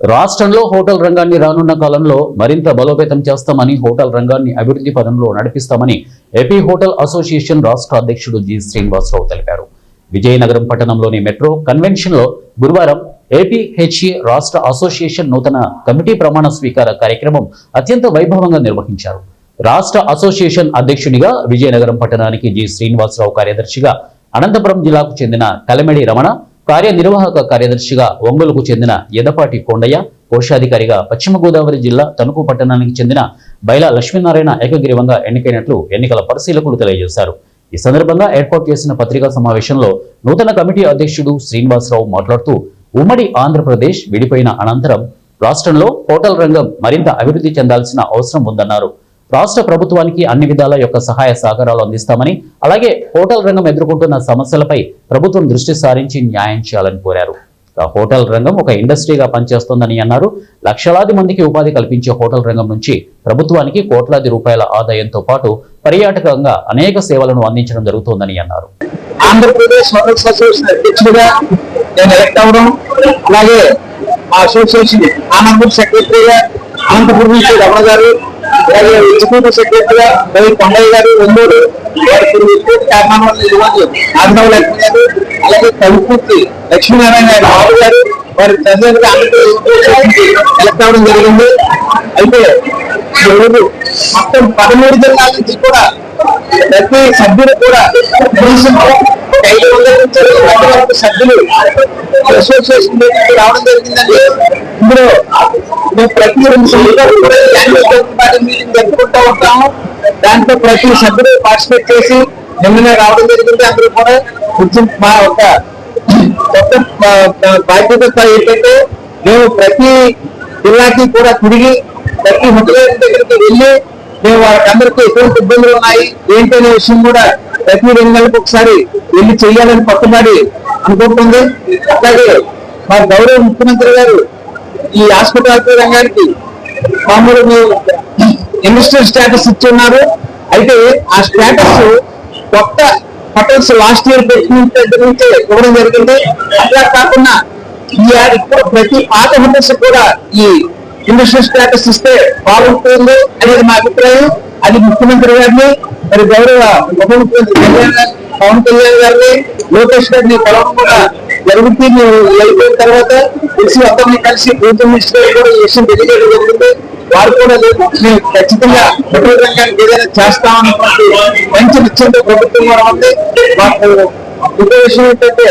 రాష్ట్రంలో హోటల్ రంగాన్ని రానున్న కాలంలో మరింత బలోపేతం చేస్తామని, హోటల్ రంగాన్ని అభివృద్ధి పదంలో నడిపిస్తామని ఏపీ హోటల్ అసోసియేషన్ రాష్ట్ర అధ్యక్షుడు జి శ్రీనివాసరావు తెలిపారు. విజయనగరం పట్టణంలోని మెట్రో కన్వెన్షన్ లో గురువారం ఏపీహెచ్ఏ రాష్ట్ర అసోసియేషన్ నూతన కమిటీ ప్రమాణ స్వీకార కార్యక్రమం అత్యంత వైభవంగా నిర్వహించారు. రాష్ట్ర అసోసియేషన్ అధ్యక్షునిగా విజయనగరం పట్టణానికి జి శ్రీనివాసరావు, కార్యదర్శిగా అనంతపురం జిల్లాకు చెందిన కలమెడి రమణ, కార్యనిర్వాహక కార్యదర్శిగా ఒంగోలుకు చెందిన ఎదపాటి కొండయ్య, కోశాధికారిగా పశ్చిమ గోదావరి జిల్లా తణుకు పట్టణానికి చెందిన బైలా లక్ష్మీనారాయణ ఏకగ్రీవంగా ఎన్నికైనట్లు ఎన్నికల పరిశీలకులు తెలియజేశారు. ఈ సందర్భంగా ఏర్పాటు చేసిన పత్రికా సమావేశంలో నూతన కమిటీ అధ్యక్షుడు శ్రీనివాసరావు మాట్లాడుతూ, ఉమ్మడి ఆంధ్రప్రదేశ్ విడిపోయిన అనంతరం రాష్ట్రంలో హోటల్ రంగం మరింత అభివృద్ధి చెందాల్సిన అవసరం ఉందన్నారు. రాష్ట్ర ప్రభుత్వానికి అన్ని విధాల యొక్క సహాయ సహకారాలు అందిస్తామని, అలాగే హోటల్ రంగం ఎదుర్కొంటున్న సమస్యలపై ప్రభుత్వం దృష్టి సారించి న్యాయం చేయాలని కోరారు. హోటల్ రంగం ఒక ఇండస్ట్రీగా పనిచేస్తోందని అన్నారు. లక్షలాది మందికి ఉపాధి కల్పించే హోటల్ రంగం నుంచి ప్రభుత్వానికి కోట్లాది రూపాయల ఆదాయంతో పాటు పర్యాటకంగా అనేక సేవలను అందించడం జరుగుతోందని అన్నారు. ఆంధ్రప్రదేశ్ హోటల్స్ అసోసియేషన్ అధ్యక్షుడిగా నేను ఎలక్ట్ అవ్వడం, అలాగే ఆ అసోసియేషన్ ఆనందపూర్ సెక్రటరీగా అనంతపురం నుంచి రమణ గారు, అలాగే ఎగ్జిక్యూటివ్ సెక్రటరీగా రవి కొండయ్య గారు, ఒంగోలు కారణం ఆదిరావు లక్ష్మి గారు, అలాగే కవిపూర్తి లక్ష్మీనారాయణ బాబు గారు, వారి ప్రెసిడెంట్గా ఎలక్ట్ అవ్వడం జరిగింది. అయితే ఈరోజు మొత్తం 13 జిల్లాల నుంచి కూడా ప్రతి సభ్యులు కూడా 500 నుంచి సభ్యులు అసోసియేషన్ రావడం జరిగిందండి. ఇందులో మేము ప్రతి 2 సంవత్సరాలు కూడా మీటింగ్ జరుపుకుంటూ ఉంటాము. దాంట్లో ప్రతి సభ్యులు పార్టిసిపేట్ చేసి నిన్ననే రావడం జరిగింది. అందరూ కూడా మా ఒక బాధ్యత ఏంటంటే, మేము ప్రతి జిల్లాకి కూడా తిరిగి ప్రతి హోటల్ దగ్గరికి వెళ్ళి మేము వాళ్ళందరికీ ఎటువంటి ఇబ్బందులు ఉన్నాయి ఏంటనే విషయం కూడా ప్రతి 2 నెలలకు ఒకసారి వెళ్ళి చెయ్యాలని పట్టుబడి అనుకుంటుంది. అలాగే మా గౌరవ ముఖ్యమంత్రి గారు ఈ హాస్పిటాలిటీ రంగానికి మామూలు ఇండస్ట్రియల్ స్టేటస్ ఇచ్చి ఉన్నారు. అయితే ఆ స్టేటస్ కొత్త హోటల్స్ లాస్ట్ ఇయర్ పెట్టిన నుంచే ఇవ్వడం జరిగింది. అట్లా కాకుండా ఇప్పుడు ప్రతి పాత హోటల్స్ కూడా ఈ ఇండస్ట్రియల్ స్టేటస్ ఇస్తే బాగుంటుంది అనేది మా అభిప్రాయం. అది ముఖ్యమంత్రి గారిని, మరి గౌరవ ఉప ముఖ్యమంత్రి పవన్ కళ్యాణ్ గారిని, లోకేష్ గారిని పొలం కూడా జరుగుతుంది. వెళ్ళిపోయిన తర్వాత తెలిసి అందరినీ కలిసి ప్రభుత్వ మినిస్టర్ కూడా ఈ విషయం తెలియజేయడం జరిగింది. వారు కూడా మేము ఖచ్చితంగా హోటల్ రంగానికి ఏదైనా చేస్తామన్నటువంటి మంచి నిశ్చయంతో ప్రభుత్వం కూడా ఉంది. మాకు ఇంకో విషయం ఏంటంటే,